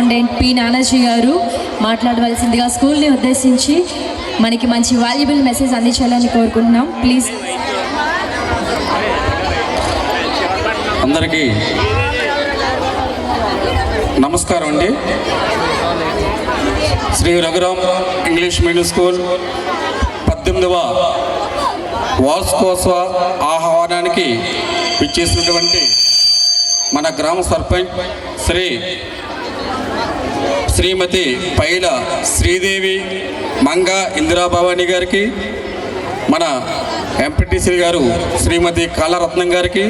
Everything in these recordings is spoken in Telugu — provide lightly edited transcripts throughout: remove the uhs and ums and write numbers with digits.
కరస్పాండెంట్ పి నానాజీ గారు మాట్లాడవలసిందిగా స్కూల్ని ఉద్దేశించి మనకి మంచి వాల్యుబుల్ మెసేజ్ అందించాలని కోరుకుంటున్నాం. ప్లీజ్. అందరికీ నమస్కారం అండి. Shri Raghuram English medium school 18వ వార్షికోత్సవ ఆహ్వానానికి ఇచ్చేసినటువంటి మన గ్రామ సర్పంచ్ శ్రీమతి పైల శ్రీదేవి మంగ ఇందిరాభవాని గారికి, మన ఎంపీటీసీ గారు శ్రీమతి కాళరత్నం గారికి,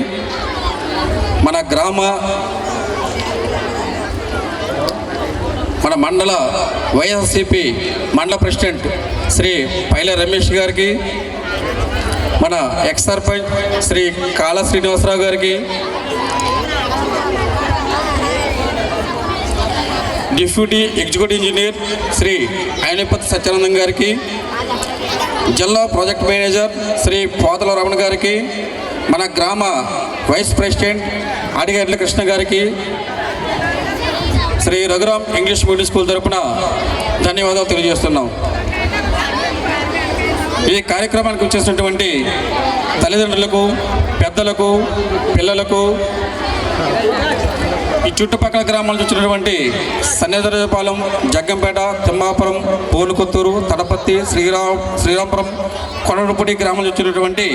మన మండల వైఎస్ఆర్సీపీ మండల ప్రెసిడెంట్ శ్రీ పైల రమేష్ గారికి, మన ఎక్స్ సర్పంచ్ శ్రీ కాళ శ్రీనివాసరావు గారికి, deputy executive engineer Shri Ainapathi Satyanandam గారికి, జిల్లా ప్రాజెక్ట్ మేనేజర్ శ్రీ పోతల రమణ గారికి, మన గ్రామ వైస్ ప్రెసిడెంట్ అడిగర్ల కృష్ణ గారికి, Shri Raghuram English medium school తరపున ధన్యవాదాలు తెలియజేస్తున్నాం. ఈ కార్యక్రమానికి వచ్చేసినటువంటి తల్లిదండ్రులకు, పెద్దలకు, పిల్లలకు, ఈ చుట్టుపక్కల గ్రామాల నుంచి వచ్చినటువంటి సన్నిధరపాలెం, జగ్గంపేట, తిమ్మాపురం, పోలుకొత్తూరు, తడపత్తి, శ్రీరాంపురం, కొండపూడి గ్రామాల నుంచి వచ్చినటువంటి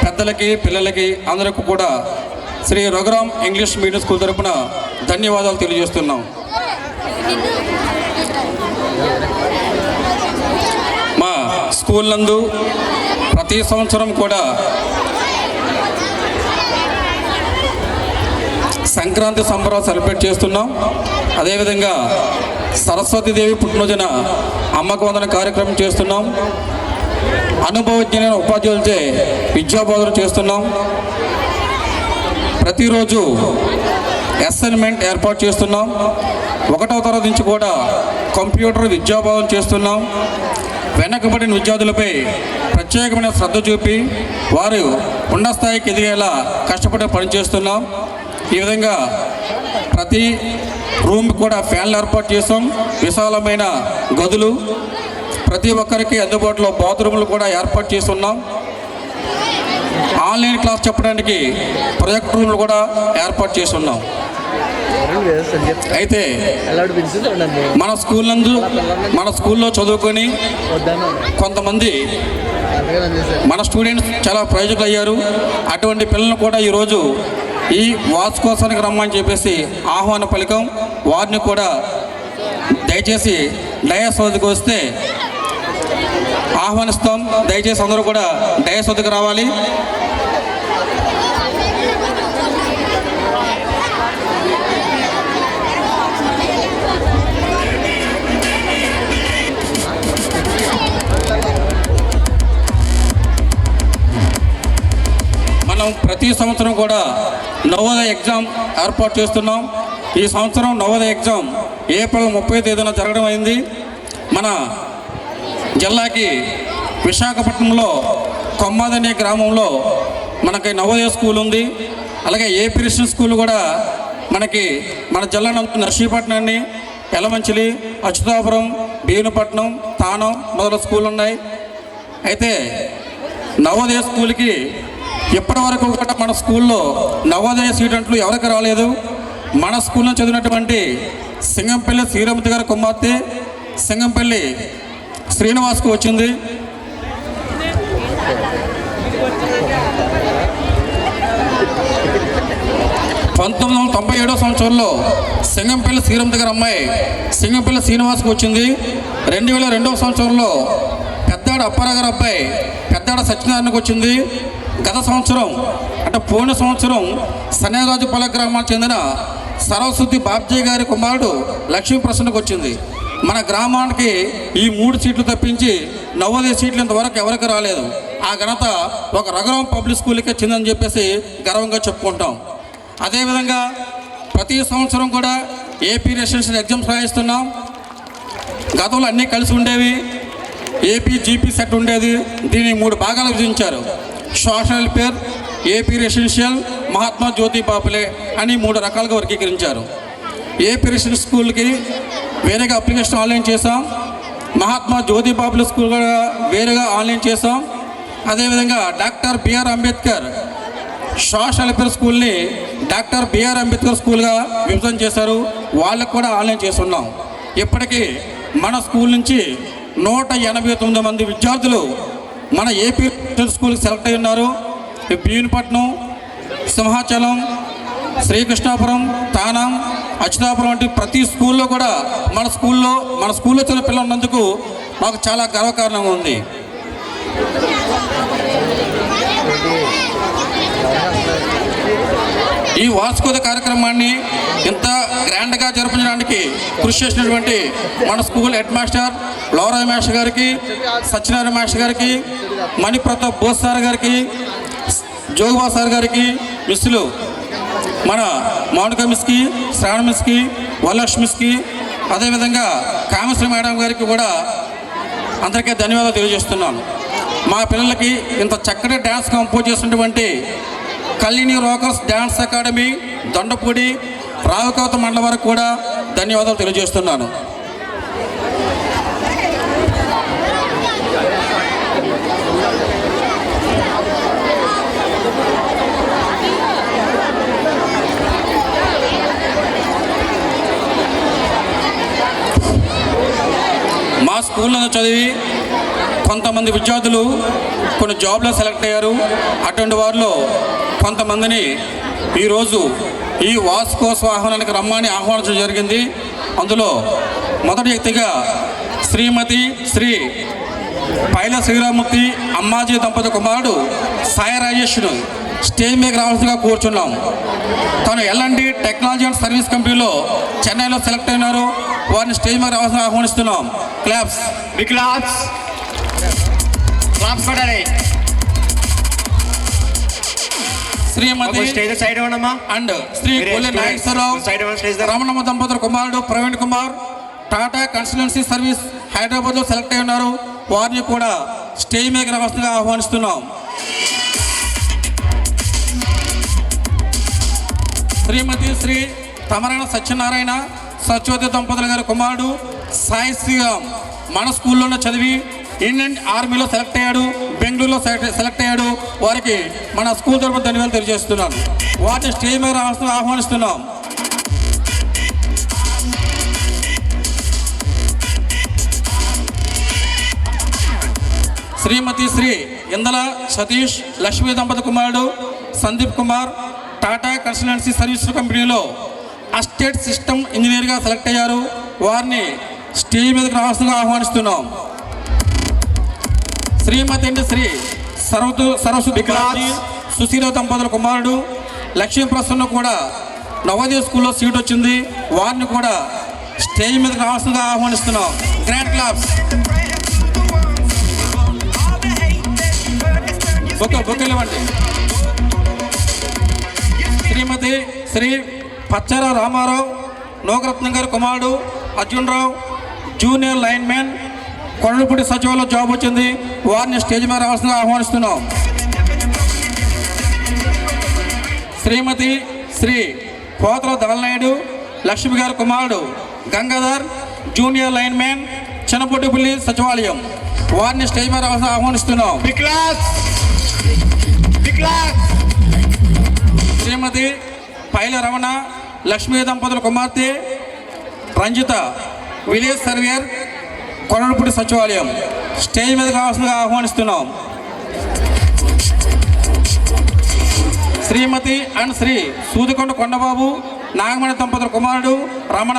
పెద్దలకి, పిల్లలకి అందరికీ కూడా Shri Raghuram English medium school తరపున ధన్యవాదాలు తెలియజేస్తున్నాం. మా స్కూల్ నందు ప్రతి సంవత్సరం కూడా సంక్రాంతి సంబరాలు సెలబ్రేట్ చేస్తున్నాం. అదేవిధంగా సరస్వతీదేవి పుట్టినరోజున అమ్మకు వందన కార్యక్రమం చేస్తున్నాం. అనుభవజ్ఞులైన ఉపాధ్యాయులచే విద్యాబోధన చేస్తున్నాం. ప్రతిరోజు అసైన్మెంట్ ఏర్పాటు చేస్తున్నాం. 1వ తరగతి నుంచి కూడా కంప్యూటర్ విద్యాబోధన చేస్తున్నాం. వెనకబడిన విద్యార్థులపై ప్రత్యేకమైన శ్రద్ధ చూపి వారు ఉన్నత స్థాయికి ఎదిగేలా కష్టపడి పనిచేస్తున్నాం. ఈ విధంగా ప్రతి రూమ్ కూడా ఫ్యాన్లు ఏర్పాటు చేస్తాం. విశాలమైన గదులు, ప్రతి ఒక్కరికి అందుబాటులో బాత్రూములు కూడా ఏర్పాటు చేస్తున్నాం. ఆన్లైన్ క్లాస్ చెప్పడానికి ప్రొజెక్ట్ రూమ్లు కూడా ఏర్పాటు చేస్తున్నాం. అయితే మన స్కూల్లో చదువుకొని కొంతమంది మన స్టూడెంట్స్ చాలా ప్రయోజకులు అయ్యారు. అటువంటి పిల్లలను కూడా ఈరోజు ఈ వార్షికోత్సవానికి రమ్మని చెప్పేసి ఆహ్వాన పలికం. వారిని కూడా దయచేసి డయాస్ వద్దకు వస్తే ఆహ్వానిస్తాం. దయచేసి అందరూ కూడా డయాస్ వద్దకు రావాలి. మనం ప్రతి సంవత్సరం కూడా నవోదయ ఎగ్జామ్ ఏర్పాటు చేస్తున్నాం. ఈ సంవత్సరం నవోదయ ఎగ్జామ్ ఏప్రిల్ 30వ తేదీన జరగడం అయింది. మన జిల్లాకి విశాఖపట్నంలో కొమ్మాదనే గ్రామంలో మనకి నవోదయ స్కూల్ ఉంది. అలాగే ఏపీ రెసిడెన్షియల్ స్కూల్ కూడా మనకి మన జిల్లా నర్సీపట్నాన్ని, ఎలమంచిలి, అచ్యుతాపురం, భీమునిపట్నం, తానం మొదలైన స్కూళ్ళు ఉన్నాయి. అయితే నవోదయ స్కూల్కి ఇప్పటి వరకు కూడా మన స్కూల్లో నవోదయ సీట్ అంటూ ఎవరికి రాలేదు. మన స్కూల్లో చదివినటువంటి సింగంపల్లి శ్రీరామతి గారి కుమార్తె సింగంపల్లి శ్రీనివాస్కు వచ్చింది. సంవత్సరంలో సింగంపల్లి శ్రీరామతి గారి అమ్మాయి సింగంపల్లి శ్రీనివాస్కు వచ్చింది. 2002వ సంవత్సరంలో పెద్దాడ అప్పారావు గారి అబ్బాయి పెద్దాడ సత్యనారాయణకు వచ్చింది. గత సంవత్సరం అంటే పోయిన సంవత్సరం సన్యారాజుపాలెం గ్రామానికి చెందిన సరస్వతి బాబ్జీ గారి కుమారుడు లక్ష్మీ ప్రసన్నకు వచ్చింది. మన గ్రామానికి ఈ 3 సీట్లు తప్పించి నవోదయ సీట్లు ఇంతవరకు ఎవరికి రాలేదు. ఆ ఘనత ఒక రఘురామ్ పబ్లిక్ స్కూల్కే చెందని చెప్పేసి గర్వంగా చెప్పుకుంటాం. అదేవిధంగా ప్రతి సంవత్సరం కూడా ఏపీ రెసిడెన్షియల్ ఎగ్జామ్స్ రాయిస్తున్నాం. గతంలో అన్నీ కలిసి ఉండేవి. ఏపీ జీపీ సెట్ ఉండేది. దీన్ని 3 భాగాలకు విభజించారు. Social welfare, AP residential, Mahatma Jyotiba Phule అని 3 రకాలుగా వర్గీకరించారు. ఏపీ రెసిడెన్షియల్ స్కూల్కి వేరేగా అప్లికేషన్ ఆన్లైన్ చేసాం. మహాత్మా జ్యోతి బాపుల స్కూల్ కూడా వేరేగా ఆన్లైన్ చేసాం. అదేవిధంగా doctor B R Ambedkar social welfare స్కూల్ని డాక్టర్ బిఆర్ అంబేద్కర్ స్కూల్గా విభజన చేశారు. వాళ్ళకు కూడా ఆన్లైన్ చేస్తున్నాం. ఇప్పటికీ మన స్కూల్ నుంచి 189 మంది విద్యార్థులు మన ఏపీ స్కూల్కి సెలెక్ట్ అయి ఉన్నారు. భీమునిపట్నం, సింహాచలం, శ్రీకృష్ణాపురం, తానం, అచ్యుతాపురం వంటి ప్రతి స్కూల్లో కూడా మన స్కూల్లో చదివిన పిల్లలు ఉన్నందుకు మాకు చాలా గర్వకారణంగా ఉంది. ఈ వార్షికోత్సవ కార్యక్రమాన్ని ఇంత గ్రాండ్గా జరిపించడానికి కృషి చేసినటువంటి మన స్కూల్ హెడ్ మాస్టర్ లోరాజ్ మాస్టర్ గారికి, సత్యనారాయణ మాస్టర్ గారికి, మణిప్రతాప్ బోస్ సార్ గారికి, జోగుబా సార్ గారికి, మిస్సులు మన మౌనిక మిస్కి, శ్రావణ మిస్కి, వరలక్ష్మి మిస్కి, అదేవిధంగా కామేశ్వరి మేడం గారికి కూడా అందరికీ ధన్యవాదాలు తెలియజేస్తున్నాను. మా పిల్లలకి ఇంత చక్కటి డ్యాన్స్ కంపోజ్ చేసినటువంటి కళ్యాణి రోకర్స్ డ్యాన్స్ అకాడమీ దొండపూడి రావుకవత మండలం వరకు కూడా ధన్యవాదాలు తెలియజేస్తున్నాను. మా స్కూల్లో చదివి కొంతమంది విద్యార్థులు కొన్ని జాబ్లో సెలెక్ట్ అయ్యారు. అటువంటి వారిలో కొంతమందిని ఈరోజు ఈ వార్షికోత్సవ ఆహ్వానానికి రమ్మని ఆహ్వానించడం జరిగింది. అందులో మొదటి వ్యక్తిగా శ్రీమతి శ్రీ పైల శ్రీరామూర్తి అమ్మాజీ దంపతి కుమారుడు సాయి రాజేష్ను స్టేజ్ మీద రావాల్సిందిగా కూర్చున్నాం. తను ఎల్ఎన్డి టెక్నాలజీ అండ్ సర్వీస్ కంపెనీలో చెన్నైలో సెలెక్ట్ అయినారు. వారిని స్టేజ్ మీద రావాల్సిందిగా ఆహ్వానిస్తున్నాం. క్లాప్స్, బిగ్ క్లాప్స్, క్లాప్స్ కొట్టాలి. శ్రీమతి సైడ్ ఇవ్వనమ్మా అండ్ శ్రీ కొల్లి నాగేశ్వరరావు రమణమ్మ దంపతుల కుమారుడు ప్రవీణ్ కుమార్ టాటా కన్సల్టెన్సీ సర్వీస్ హైదరాబాద్లో సెలెక్ట్ అయి ఉన్నారు. వారిని కూడా స్టేజ్ మీద రావాల్సిందిగా ఆహ్వానిస్తున్నాం. శ్రీమతి శ్రీ తమరాణ సత్యనారాయణ సత్యవతి దంపతుల గారి కుమారుడు సాయి శ్రీరామ్ మన స్కూల్లోనే చదివి ఇండియన్ ఆర్మీలో సెలెక్ట్ అయ్యాడు, బెంగళూరులో సెలెక్ట్ అయ్యాడు. వారికి మన స్కూల్ తరఫున ధన్యవాదాలు తెలియజేస్తున్నాను. వారిని స్టేజ్ మీద ఆహ్వానిస్తున్నాం. శ్రీమతి శ్రీ ఇందల సతీష్ లక్ష్మీ దంపతి కుమారుడు సందీప్ కుమార్ టాటా కన్సల్టెన్సీ సర్వీస్ కంపెనీలో అసిస్టెంట్ సిస్టమ్ ఇంజనీర్గా సెలెక్ట్ అయ్యారు. వారిని స్టేజ్ మీదకి రావాల్సిందిగా ఆహ్వానిస్తున్నాం. శ్రీమతి అండి శ్రీ సరస్వతి సుశీల దంపతుల కుమారుడు లక్ష్మీ ప్రసన్న కూడా నవోదయ స్కూల్లో సీట్ వచ్చింది. వారిని కూడా స్టేజ్ మీదకి రావాల్సిందిగా ఆహ్వానిస్తున్నాం. Grand claps. బొక్కలు ఇవ్వండి. శ్రీమతి శ్రీ పచ్చార రామారావు నోకరత్నం గారి కుమారుడు అర్జున్ రావు జూనియర్ లైన్ మ్యాన్ కొండలపూడి సచివాలయంలో జాబ్ వచ్చింది. వారిని స్టేజ్ మీద రావాల్సిందిగా ఆహ్వానిస్తున్నాం. శ్రీమతి శ్రీ పోతల దళనాయుడు లక్ష్మి గారి కుమారుడు గంగాధర్ జూనియర్ లైన్ మ్యాన్ చిన్నపొట్టిపల్లి సచివాలయం. వారిని స్టేజ్ మీద రావాల్సిందిగా ఆహ్వానిస్తున్నాం. శ్రీమతి పైల రమణ లక్ష్మీ దంపతుల కుమార్తె రంజిత విలేజ్ సర్వేయర్ కొండలపూడి సచివాలయం. స్టేజ్ మీద కావాల్సిందిగా ఆహ్వానిస్తున్నాం. శ్రీమతి అండ్ శ్రీ సూదికొండ కొండబాబు నాగమణి దంపతుల కుమారుడు Ramana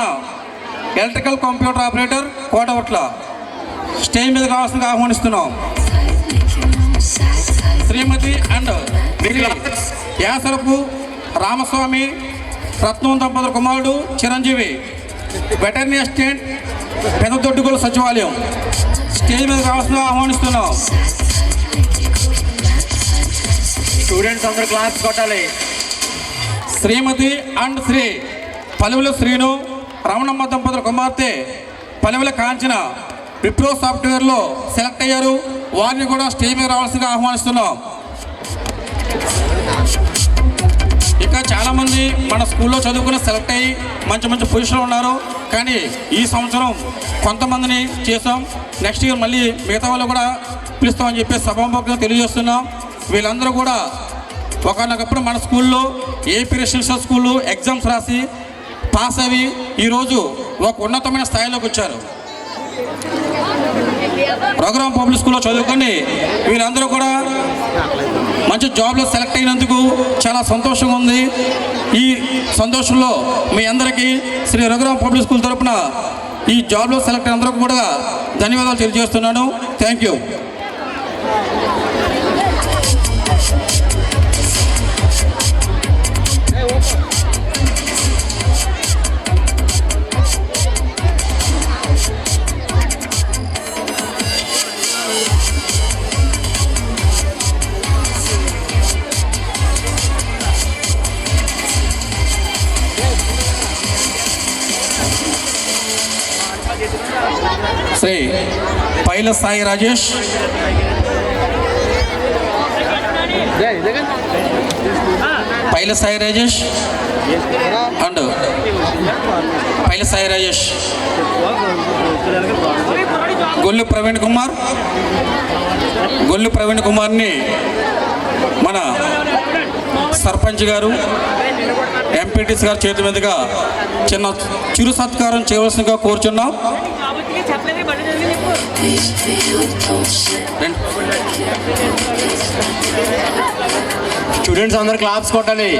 electrical computer operator Kotavatla. Stage మీద కావాల్సిందిగా ఆహ్వానిస్తున్నాం. శ్రీమతి అండ్ యాసరపు రామస్వామి రత్నం దంపతుల కుమారుడు చిరంజీవి వెటర్నరీ అసిస్టెంట్ పెద్దదొడ్డుగోలు సచివాలయం. స్టేజ్ మీద కావాల్సిందిగా ఆహ్వానిస్తున్నాం. స్టూడెంట్స్ అందరూ క్లాస్ కొట్టాలి. శ్రీమతి అండ్ శ్రీ పలువుల శ్రీను రమణమ్మ దంపతుల కుమార్తె పలువుల కాంచన విప్రో సాఫ్ట్వేర్లో సెలెక్ట్ అయ్యారు. వారిని కూడా స్టేజ్ మీద రావాల్సిందిగా ఆహ్వానిస్తున్నాం. ఇంకా చాలామంది మన స్కూల్లో చదువుకుని సెలెక్ట్ అయ్యి మంచి మంచి పొజిషన్లో ఉన్నారు. కానీ ఈ సంవత్సరం కొంతమందిని చేసాం. నెక్స్ట్ ఇయర్ మళ్ళీ మిగతా వాళ్ళు కూడా పిలుస్తామని చెప్పి సభాముఖంగా తెలియజేస్తున్నాం. వీళ్ళందరూ కూడా ఒకనొకప్పుడు మన స్కూల్లో ఏపీ రెసిడెన్షియల్ స్కూళ్ళు ఎగ్జామ్స్ రాసి పాస్ అవి ఈరోజు ఒక ఉన్నతమైన స్థాయిలోకి వచ్చారు. రఘురాం పబ్లిక్ స్కూల్లో చదువుకొని వీళ్ళందరూ కూడా మంచి జాబ్లో సెలెక్ట్ అయినందుకు చాలా సంతోషంగా ఉంది. ఈ సంతోషంలో మీ అందరికీ శ్రీ రఘురాం పబ్లిక్ స్కూల్ తరఫున ఈ జాబ్లో సెలెక్ట్ అయిన అందరికీ కూడా ధన్యవాదాలు తెలియజేస్తున్నాను. Thank you. Shri Paila Sai Rajesh, Paila Sai Rajesh and Paila Sai Rajesh, Gollu Praveen Kumar, Gollu Praveen కుమార్ని మన సర్పంచ్ గారు ఎంపీటీసీ గారు చేతి మీదుగా చిన్న చిరు సత్కారం చేయవలసిందిగా కోరుచున్నాం. స్టూడెంట్స్ అందరు క్లాప్స్ కొట్టాలి.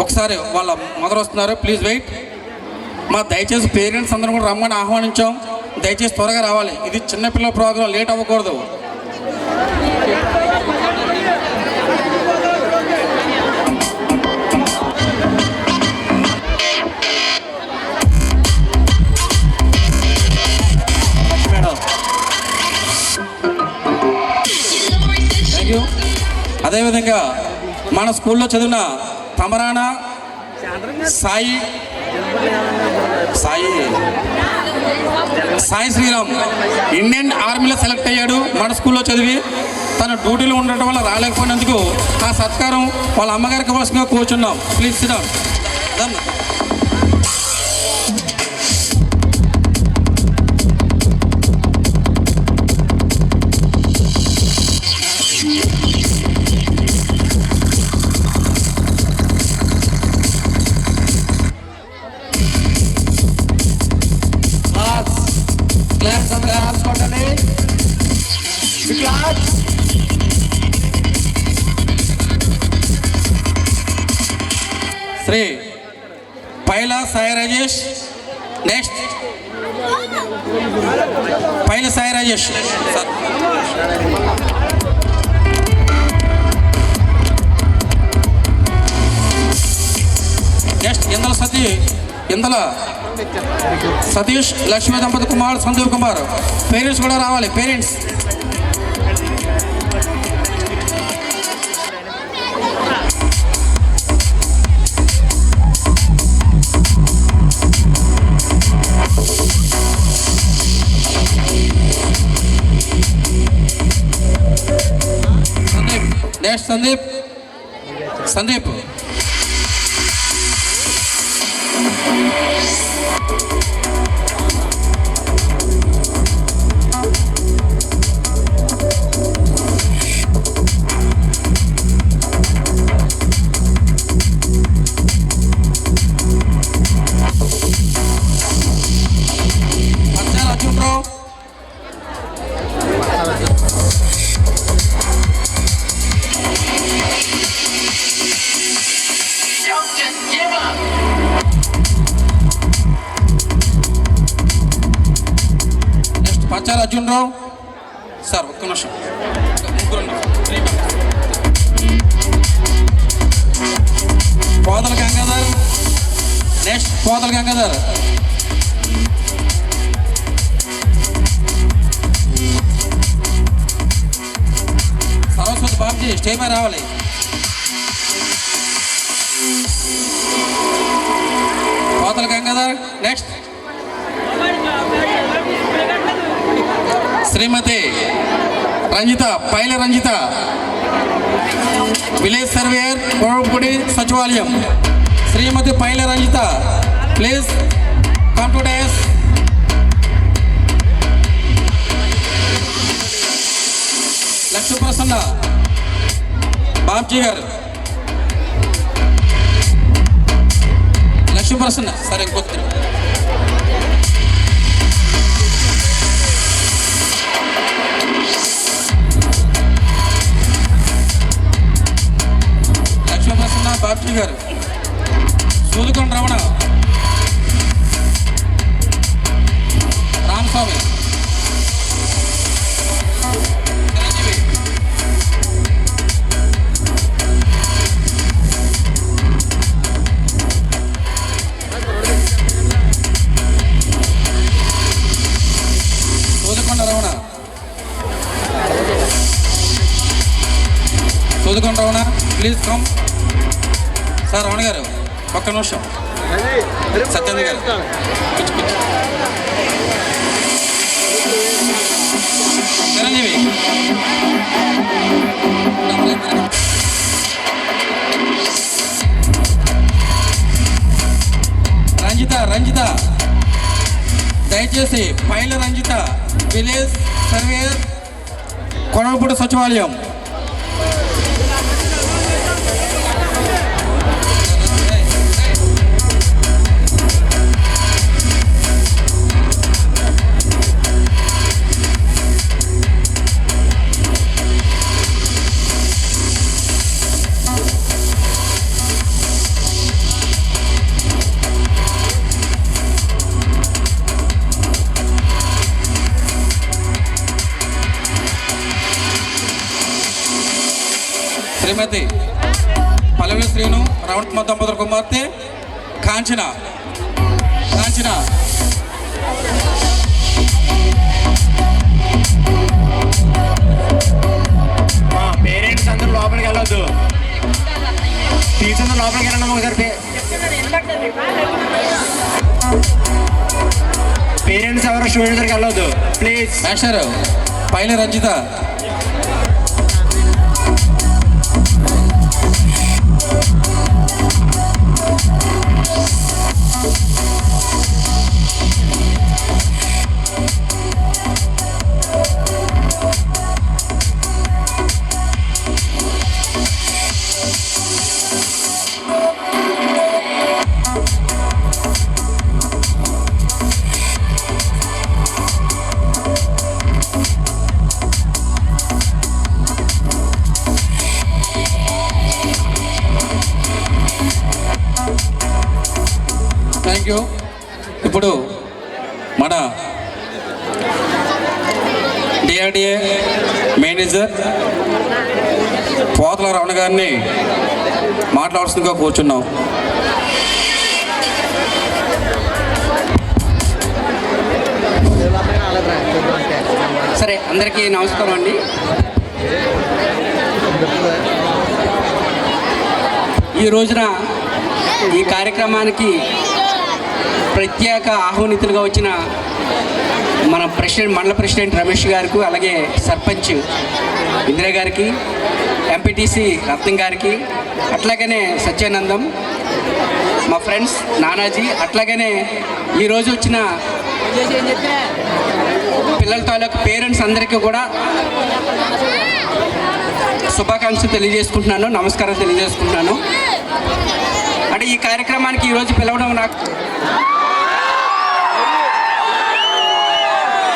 ఒకసారి వాళ్ళ మదర్ వస్తున్నారు, ప్లీజ్ వెయిట్. మా దయచేసి పేరెంట్స్ అందరం కూడా రమ్మని ఆహ్వానించాం. దయచేసి త్వరగా రావాలి. ఇది చిన్నపిల్లల ప్రోగ్రాం, లేట్ అవ్వకూడదు. Thank you. అదేవిధంగా మన స్కూల్లో చదివిన తమరానా సాయి సాయి సాయి శ్రీరామ్ ఇండియన్ ఆర్మీలో సెలెక్ట్ అయ్యాడు. మన స్కూల్లో చదివి తన డ్యూటీలో ఉండటం వల్ల రాలేకపోయినందుకు ఆ సత్కారం వాళ్ళ అమ్మగారికి ఇవ్వాల్సిందిగా కూర్చున్నాం. Please Sriram. Shri Paila Sai Rajesh. Next Paila Sai Rajesh sir. Next Indala Satish Lakshmi దంపతి కుమార్ సందీప్ కుమార్. పేరెంట్స్ కూడా రావాలి. Parents Sandeep Sandeep Arjun Pachala Arjun Rao sir. ఒక్క నిమిషం. పోతల గంగాధర్. నెక్స్ట్ పోతల గంగాధర్. సరస్వతి బాబుజీ స్టేజ్ మీద రావాలి. Pothala Gangadhar. Next Shrimati Ranjitha, Paila Ranjitha, village surveyor, Korapudi సచివాలయం. Shrimati Paila Ranjitha, please come to dais. Lakshmi Prasanna Babji garu. Lakshmi Prasanna సరే ఇంకొక Babji garu. Sudukonda Ramana, Ramaswamy, Chiranjeevi, Sudukonda Ramana, Sudukonda Ramana please come. Sir Ramana garu ఒక్క నిమిషం. సత్యేంద్ర గారు చిరంజీవి, రంజిత దయచేసి పైల రంజిత, విలేజ్ సర్వేయర్, కొనపూడి సచివాలయం. శ్రీమతి పల్లవి శ్రీను, రమణ దంపతుల కుమార్తె కాంచన. పేరెంట్స్ అందరూ లోపలికి వెళ్ళొద్దు. టీచర్స్ లోపలికి వెళ్ళండి. ఒకసారి పేరెంట్స్ ఎవరు స్టూడెంట్ దగ్గరికి వెళ్ళొద్దు please. Master Paila Ranjitha. Thank you. ఇప్పుడు మన డిఆర్డిఏ మేనేజర్ పోతల రమణ గారిని మాట్లాడాల్సిందిగా కూర్చున్నాం. సరే, అందరికీ నమస్కారం అండి. ఈ రోజున ఈ కార్యక్రమానికి ప్రత్యేక ఆహ్వానితులుగా వచ్చిన మన మండల ప్రెసిడెంట్ రమేష్ గారికి, అలాగే సర్పంచ్ ఇందిరా గారికి, ఎంపీటీసీ రత్నం గారికి, అట్లాగనే సత్యానందం, మా ఫ్రెండ్స్ నానాజీ, అట్లాగనే ఈరోజు వచ్చిన పిల్లల తాలూకు పేరెంట్స్ అందరికీ కూడా శుభాకాంక్షలు తెలియజేసుకుంటున్నాను, నమస్కారం తెలియజేసుకుంటున్నాను. అంటే ఈ కార్యక్రమానికి ఈరోజు పిలవడం నాకు